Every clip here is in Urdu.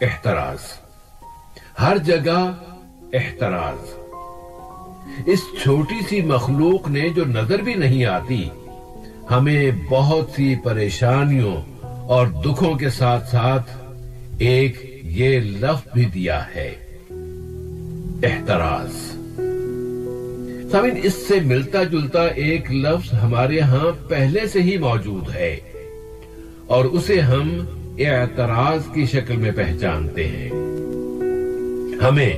احتراز، ہر جگہ احتراز۔ اس چھوٹی سی مخلوق نے جو نظر بھی نہیں آتی ہمیں بہت سی پریشانیوں اور دکھوں کے ساتھ ساتھ ایک یہ لفظ بھی دیا ہے، احتراز۔ سامعین، اس سے ملتا جلتا ایک لفظ ہمارے ہاں پہلے سے ہی موجود ہے اور اسے ہم اعتراض کی شکل میں پہچانتے ہیں۔ ہمیں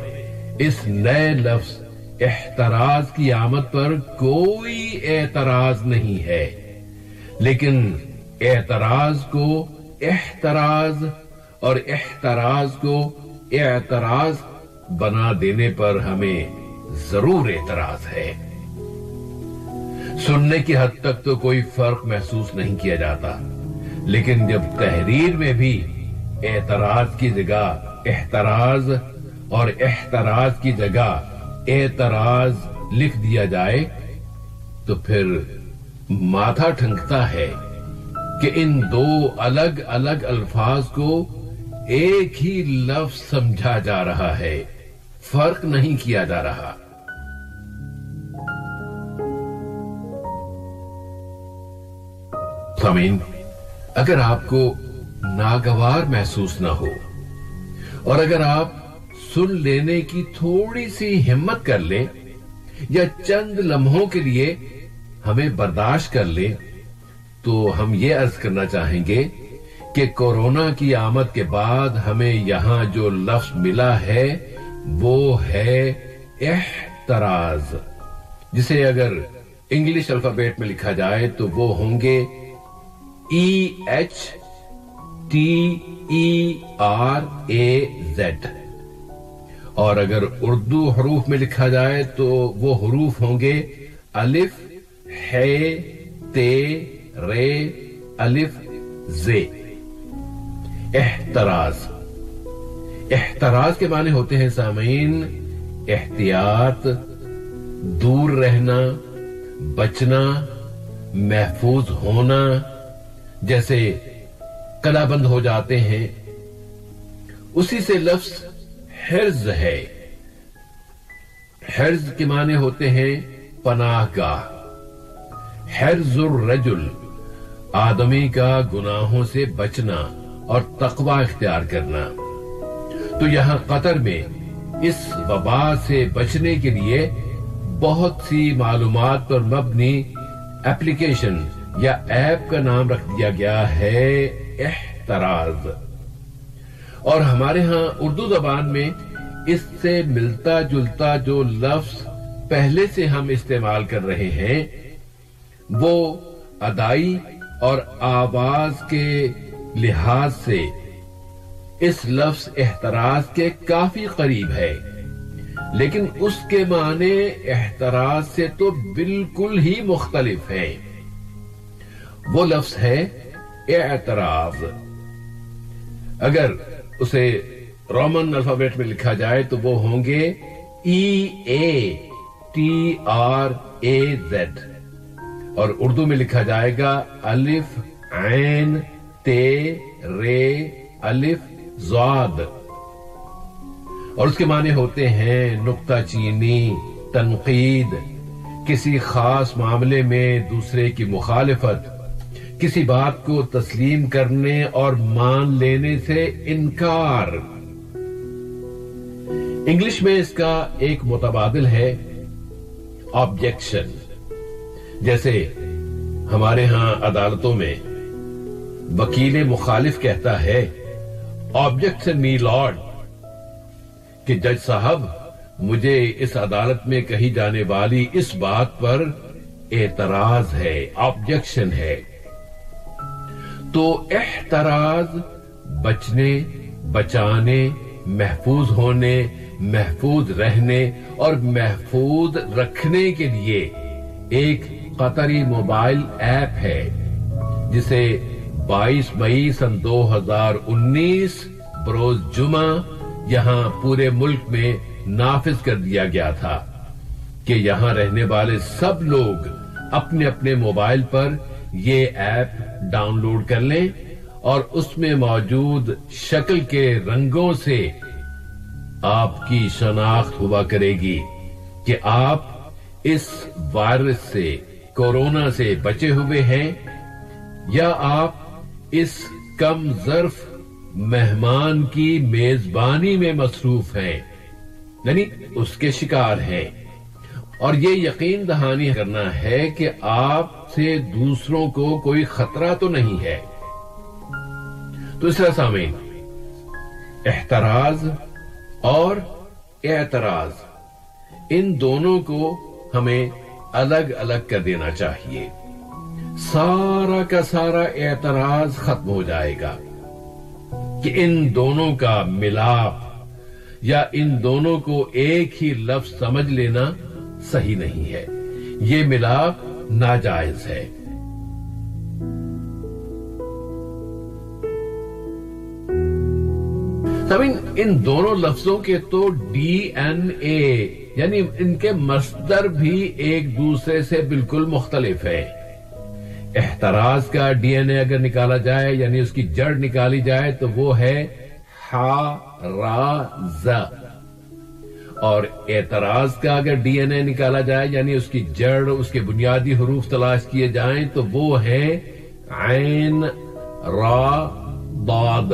اس نئے لفظ احتراز کی آمد پر کوئی اعتراض نہیں ہے، لیکن اعتراض کو احتراز اور احتراز کو اعتراض بنا دینے پر ہمیں ضرور اعتراض ہے۔ سننے کی حد تک تو کوئی فرق محسوس نہیں کیا جاتا، لیکن جب تحریر میں بھی اعتراض کی جگہ احتراز اور احتراز کی جگہ اعتراض لکھ دیا جائے تو پھر ماتھا ٹھنکتا ہے کہ ان دو الگ الگ الفاظ کو ایک ہی لفظ سمجھا جا رہا ہے، فرق نہیں کیا جا رہا۔ سامعین، اگر آپ کو ناگوار محسوس نہ ہو اور اگر آپ سن لینے کی تھوڑی سی ہمت کر لیں یا چند لمحوں کے لیے ہمیں برداشت کر لیں تو ہم یہ عرض کرنا چاہیں گے کہ کورونا کی آمد کے بعد ہمیں یہاں جو لفظ ملا ہے وہ ہے احتراز، جسے اگر انگلش الفابیٹ میں لکھا جائے تو وہ ہوں گے EHTERAZ، اور اگر اردو حروف میں لکھا جائے تو وہ حروف ہوں گے الف ح ت ر الف ز۔ احتراز، احتراز کے معنی ہوتے ہیں سامعین احتیاط، دور رہنا، بچنا، محفوظ ہونا۔ جیسے کلا بند ہو جاتے ہیں، اسی سے لفظ حرز ہے۔ حرز کے معنی ہوتے ہیں پناہ گاہ۔ حرز الرجل، آدمی کا گناہوں سے بچنا اور تقوی اختیار کرنا۔ تو یہاں قطر میں اس وبا سے بچنے کے لیے بہت سی معلومات پر مبنی ایپلیکیشن یا ایپ کا نام رکھ دیا گیا ہے احتراز، اور ہمارے ہاں اردو زبان میں اس سے ملتا جلتا جو لفظ پہلے سے ہم استعمال کر رہے ہیں وہ ادائی اور آواز کے لحاظ سے اس لفظ احتراز کے کافی قریب ہے، لیکن اس کے معنی احتراز سے تو بالکل ہی مختلف ہے۔ وہ لفظ ہے اعتراض۔ اگر اسے رومن الفابیٹ میں لکھا جائے تو وہ ہوں گے EATRAZ، اور اردو میں لکھا جائے گا الف عین ت ر الف ضاد، اور اس کے معنی ہوتے ہیں نکتہ چینی، تنقید، کسی خاص معاملے میں دوسرے کی مخالفت، کسی بات کو تسلیم کرنے اور مان لینے سے انکار۔ انگلش میں اس کا ایک متبادل ہے آبجیکشن۔ جیسے ہمارے ہاں عدالتوں میں وکیل مخالف کہتا ہے آبجیکشن می لارڈ، کہ جج صاحب مجھے اس عدالت میں کہی جانے والی اس بات پر اعتراض ہے، آبجیکشن ہے۔ تو احتراز بچنے، بچانے، محفوظ ہونے، محفوظ رہنے اور محفوظ رکھنے کے لیے ایک قطری موبائل ایپ ہے جسے 22 مئی سن 2019 بروز جمعہ یہاں پورے ملک میں نافذ کر دیا گیا تھا کہ یہاں رہنے والے سب لوگ اپنے اپنے موبائل پر یہ ایپ ڈاؤن لوڈ کر لیں اور اس میں موجود شکل کے رنگوں سے آپ کی شناخت ہوا کرے گی کہ آپ اس وائرس سے، کورونا سے بچے ہوئے ہیں یا آپ اس کم ظرف مہمان کی میزبانی میں مصروف ہیں، یعنی اس کے شکار ہیں، اور یہ یقین دہانی کرنا ہے کہ آپ سے دوسروں کو کوئی خطرہ تو نہیں ہے۔ تو اس طرح سامعین، احتراز اور اعتراض ان دونوں کو ہمیں الگ الگ کر دینا چاہیے۔ سارا کا سارا اعتراض ختم ہو جائے گا کہ ان دونوں کا ملاپ یا ان دونوں کو ایک ہی لفظ سمجھ لینا صحیح نہیں ہے، یہ ملاپ ناجائز ہے۔ ان دونوں لفظوں کے تو ڈی این اے یعنی ان کے مصدر بھی ایک دوسرے سے بالکل مختلف ہے۔ احتراز کا ڈی این اے اگر نکالا جائے یعنی اس کی جڑ نکالی جائے تو وہ ہے حراز، اور اعتراض کا اگر ڈی این اے نکالا جائے یعنی اس کی جڑ، اس کے بنیادی حروف تلاش کیے جائیں تو وہ ہے عین را ضاد۔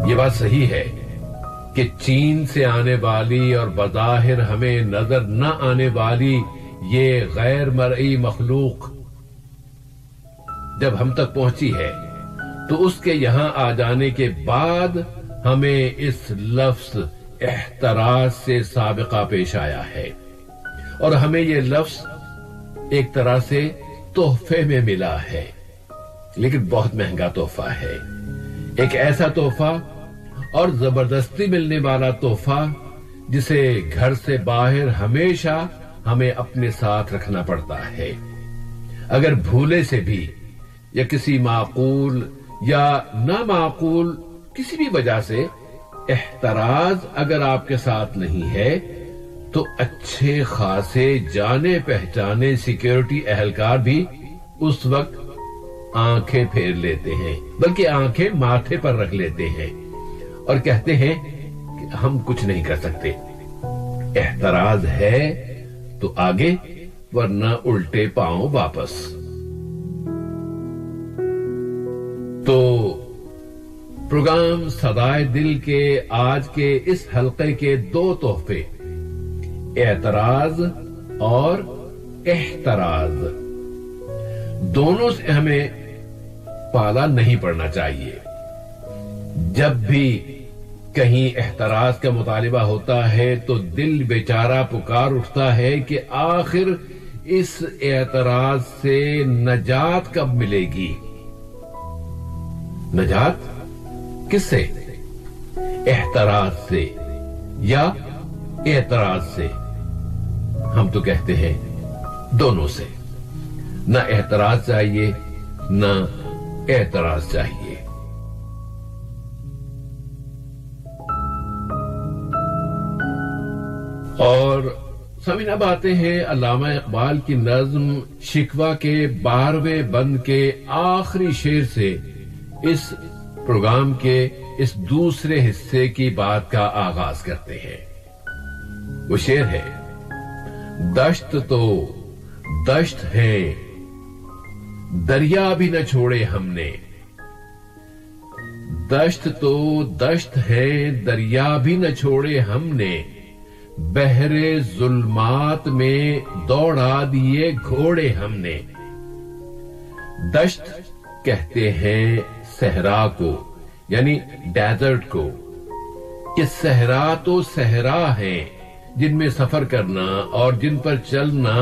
یہ بات صحیح ہے کہ چین سے آنے والی اور بظاہر ہمیں نظر نہ آنے والی یہ غیر مرئی مخلوق جب ہم تک پہنچی ہے تو اس کے یہاں آ جانے کے بعد ہمیں اس لفظ احتراز سے سابقہ پیش آیا ہے، اور ہمیں یہ لفظ ایک طرح سے تحفے میں ملا ہے، لیکن بہت مہنگا تحفہ ہے، ایک ایسا تحفہ اور زبردستی ملنے والا تحفہ جسے گھر سے باہر ہمیشہ ہمیں اپنے ساتھ رکھنا پڑتا ہے۔ اگر بھولے سے بھی یا کسی معقول یا نامعقول کسی بھی وجہ سے احتراز اگر آپ کے ساتھ نہیں ہے تو اچھے خاصے جانے پہچانے سیکیورٹی اہلکار بھی اس وقت آنکھیں پھیر لیتے ہیں، بلکہ آنکھیں ماتھے پر رکھ لیتے ہیں اور کہتے ہیں کہ ہم کچھ نہیں کر سکتے۔ احتراز ہے تو آگے، ورنہ الٹے پاؤں واپس۔ تو پروگرام صدائے دل کے آج کے اس حلقے کے دو تحفے، اعتراض اور احتراز، دونوں سے ہمیں پالا نہیں پڑنا چاہیے۔ جب بھی کہیں احتراز کا مطالبہ ہوتا ہے تو دل بیچارہ پکار اٹھتا ہے کہ آخر اس اعتراض سے نجات کب ملے گی؟ نجات کس سے؟ احتراز سے یا اعتراض سے؟ ہم تو کہتے ہیں دونوں سے، نہ احتراز چاہیے نہ اعتراض چاہیے۔ اور سامعین، اب آتے ہیں علامہ اقبال کی نظم شکوہ کے 12ویں بند کے آخری شعر سے اس پروگرام کے اس دوسرے حصے کی بات کا آغاز کرتے ہیں۔ وہ شعر ہے: دشت تو دشت ہے، دریا بھی نہ چھوڑے ہم نے، دشت تو دشت ہے، دریا بھی نہ چھوڑے ہم نے، بحر ظلمات میں دوڑا دیے گھوڑے ہم نے۔ دشت کہتے ہیں صحرا کو، یعنی ڈیزرٹ کو، کہ صحرا تو صحرا ہیں جن میں سفر کرنا اور جن پر چلنا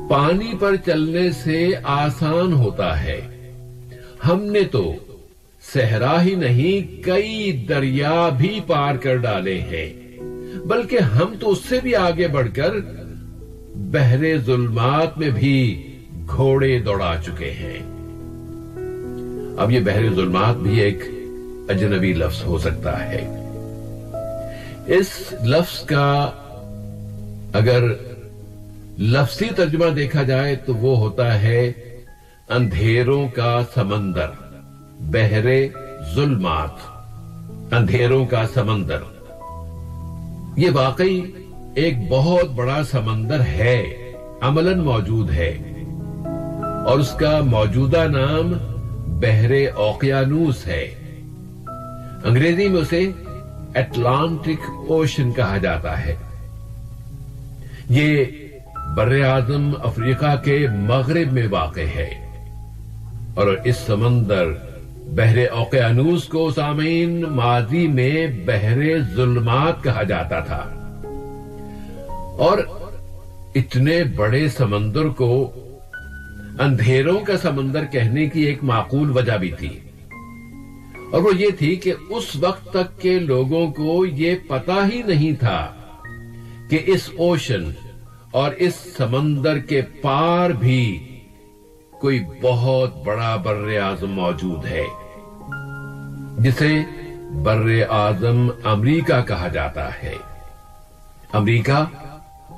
پانی پر چلنے سے آسان ہوتا ہے۔ ہم نے تو صحرا ہی نہیں کئی دریا بھی پار کر ڈالے ہیں، بلکہ ہم تو اس سے بھی آگے بڑھ کر بحر ظلمات میں بھی گھوڑے دوڑا چکے ہیں۔ اب یہ بحر ظلمات بھی ایک اجنبی لفظ ہو سکتا ہے۔ اس لفظ کا اگر لفظی ترجمہ دیکھا جائے تو وہ ہوتا ہے اندھیروں کا سمندر، بحر ظلمات، اندھیروں کا سمندر، یہ واقعی ایک بہت بڑا سمندر ہے، عملاً موجود ہے، اور اس کا موجودہ نام بحر اوقیانوس ہے۔ انگریزی میں اسے اٹلانٹک اوشن کہا جاتا ہے۔ یہ بر اعظم افریقہ کے مغرب میں واقع ہے، اور اس سمندر بحر اوقیانوس کو سامعین ماضی میں بحر ظلمات کہا جاتا تھا، اور اتنے بڑے سمندر کو اندھیروں کا سمندر کہنے کی ایک معقول وجہ بھی تھی، اور وہ یہ تھی کہ اس وقت تک کے لوگوں کو یہ پتہ ہی نہیں تھا کہ اس اوشن اور اس سمندر کے پار بھی کوئی بہت بڑا بر اعظم موجود ہے، جسے بر اعظم امریکہ کہا جاتا ہے۔ امریکہ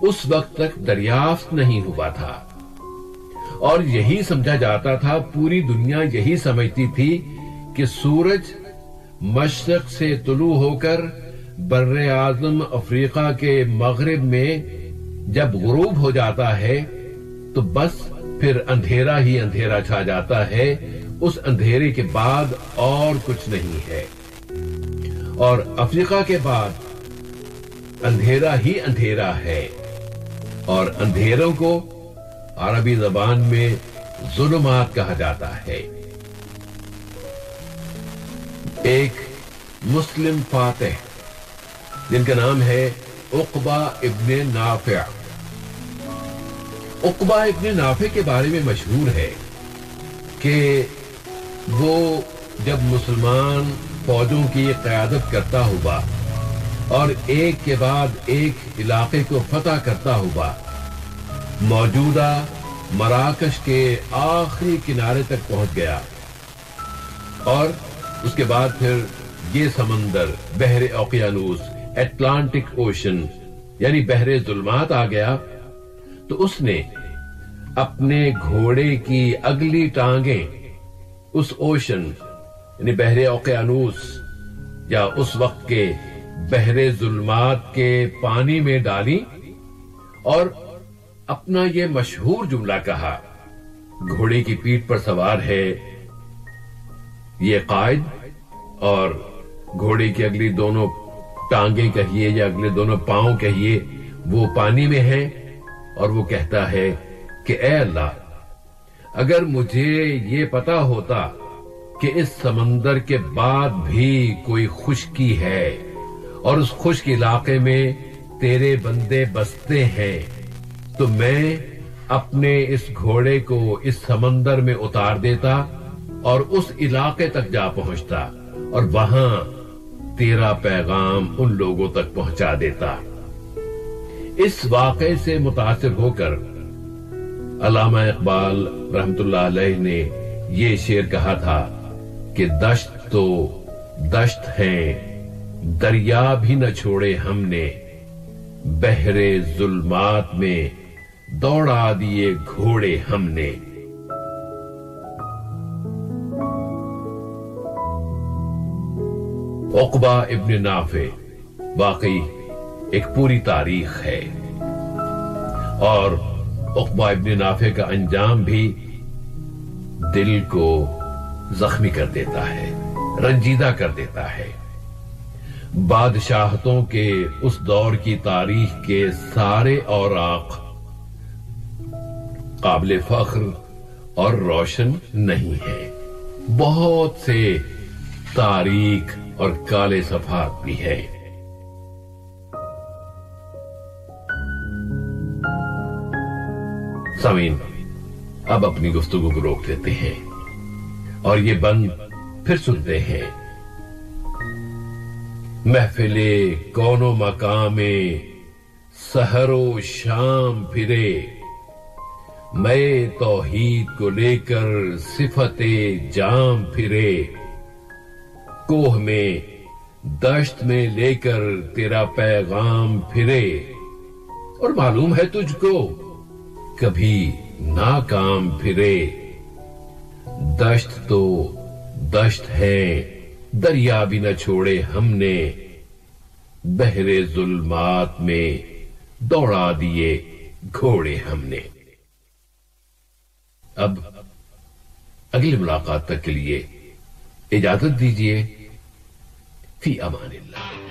اس وقت تک دریافت نہیں ہوا تھا، اور یہی سمجھا جاتا تھا، پوری دنیا یہی سمجھتی تھی کہ سورج مشرق سے طلوع ہو کر بر اعظم افریقہ کے مغرب میں جب غروب ہو جاتا ہے تو بس پھر اندھیرا ہی اندھیرا چھا جاتا ہے، اس اندھیرے کے بعد اور کچھ نہیں ہے، اور افریقہ کے بعد اندھیرا ہی اندھیرا ہے، اور اندھیروں کو عربی زبان میں ظلمات کہا جاتا ہے۔ ایک مسلم فاتح جن کا نام ہے عقبہ ابن نافع، عقبہ ابن نافع کے بارے میں مشہور ہے کہ وہ جب مسلمان فوجوں کی قیادت کرتا ہوا اور ایک کے بعد ایک علاقے کو فتح کرتا ہوا موجودہ مراکش کے آخری کنارے تک پہنچ گیا، اور اس کے بعد پھر یہ سمندر بحر اوقیانوس، اٹلانٹک اوشن یعنی بحر ظلمات آ گیا، تو اس نے اپنے گھوڑے کی اگلی ٹانگیں اس اوشن یعنی بحر اوقیانوس یا اس وقت کے بحر ظلمات کے پانی میں ڈالی، اور اپنا یہ مشہور جملہ کہا، گھوڑے کی پیٹھ پر سوار ہے یہ قائد، اور گھوڑے کی اگلی دونوں ٹانگیں کہیے یا اگلے دونوں پاؤں کہیے وہ پانی میں ہیں، اور وہ کہتا ہے کہ اے اللہ، اگر مجھے یہ پتا ہوتا کہ اس سمندر کے بعد بھی کوئی خشکی ہے اور اس خشک علاقے میں تیرے بندے بستے ہیں، تو میں اپنے اس گھوڑے کو اس سمندر میں اتار دیتا اور اس علاقے تک جا پہنچتا اور وہاں تیرا پیغام ان لوگوں تک پہنچا دیتا۔ اس واقعے سے متاثر ہو کر علامہ اقبال رحمت اللہ علیہ نے یہ شعر کہا تھا کہ دشت تو دشت ہیں، دریا بھی نہ چھوڑے ہم نے، بحر ظلمات میں دوڑا دیے گھوڑے ہم نے۔ عقبہ ابن نافع واقعی ایک پوری تاریخ ہے، اور عقبہ ابن نافع کا انجام بھی دل کو زخمی کر دیتا ہے، رنجیدہ کر دیتا ہے۔ بادشاہتوں کے اس دور کی تاریخ کے سارے اوراق قابل فخر اور روشن نہیں ہیں، بہت سے تاریخ اور کالے صفحات بھی ہیں۔ سامعین، اب اپنی گفتگو کو روک لیتے ہیں اور یہ بند پھر سنتے ہیں۔ محفل کون و مقام سحر و شام پھرے، میں توحید کو لے کر صفت جام پھرے، کوہ میں دشت میں لے کر تیرا پیغام پھرے، اور معلوم ہے تجھ کو کبھی ناکام پھرے، دشت تو دشت ہے دریا بھی نہ چھوڑے ہم نے، بحر ظلمات میں دوڑا دیے گھوڑے ہم نے۔ اب اگلی ملاقات تک کے لیے اجازت دیجیے، فی امان اللہ۔